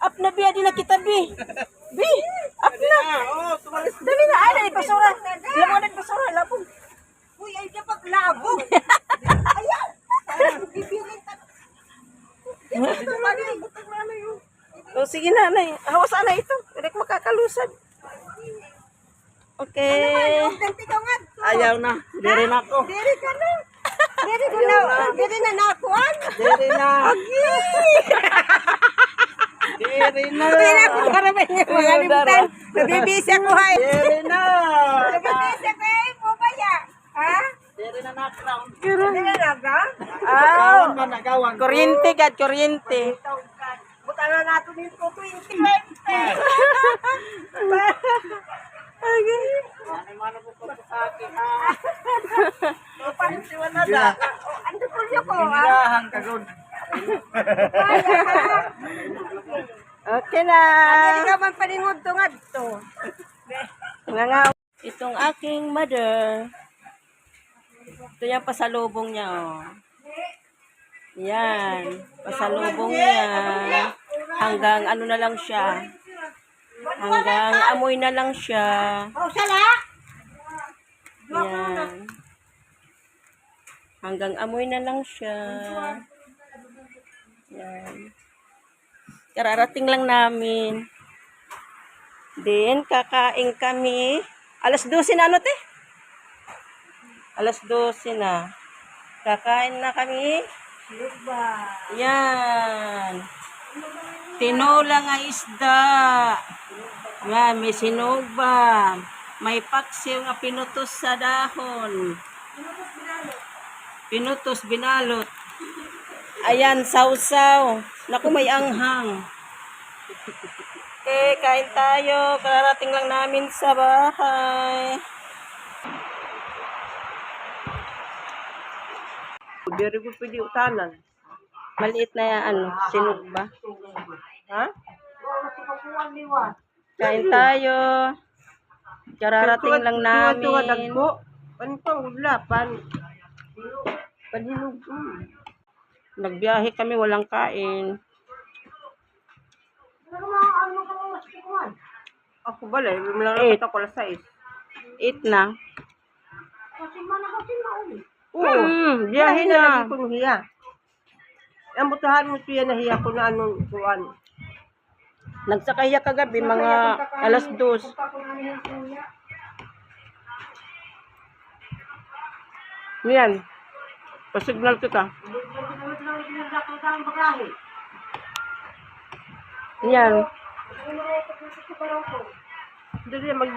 Up na biya din na kita, bi. Bi, up na. Oh, tumalis. Dali na, ay, basura. Lamon na basura, labong. Uy, ay na paglabog. Ayan. Bibilin ta. O, sige na, nay. Hawasan na ito. Hindi ko makakalusad. Okay. Ganti ka nga. Ayaw na. Diri na ako. Diri ka na. Diri ko na. Diri na nakuan. Diri na. Diri na. Diri ako karabay niya. Magalimutan. Nabibisi ako, hay. Diri na. Nabibisi ako, hay. Bubaya. Ha? Diri na na crown. Diri na naga? Ah, Gawan man na gawan. kuryente, gad, kuryente. Buta na nato nito 20. Ano po ko sa akin ha. Pansiwan na da. Ando po niyo ko, ha? Pinahan ka good. Okay na. Diri ka man paningod to nga to. Nga. Itong aking mother. Ito yung pasalubong niya, oh. Yan. Pasalubong niya. Hanggang ano na lang siya. Hanggang amoy na lang siya. Oh, sala. Yan. Hanggang amoy na lang siya. Yan. Kararating lang namin. Then, kakain kami. Alas 12 na ano, te? Alas 12 na. Kakain na kami. Yan. Tinola nga isda. Yan, may sinuba. May paksiw nga pinutos sa dahon. Pinutos, binalot. Ayan, sausaw. Naku, may anghang. Okay, kain tayo. Kararating lang namin sa bahay. Very good pwede utanan. Maliit na yan, ano, sinugba. Ha? Kain tayo. Kararating lang namin. Panitong wala. Panhinog. Nagbiyahe kami, walang kain. Ako bala, lang ako alas 6. 8 na. Biyahe na. Lagi ko hiya. Ang butahan mo siya na hiya ko na anong kuwan. Nagsakaya kagabi, mga alas 2. Yan. Pasignal kita. Yan. Dali mag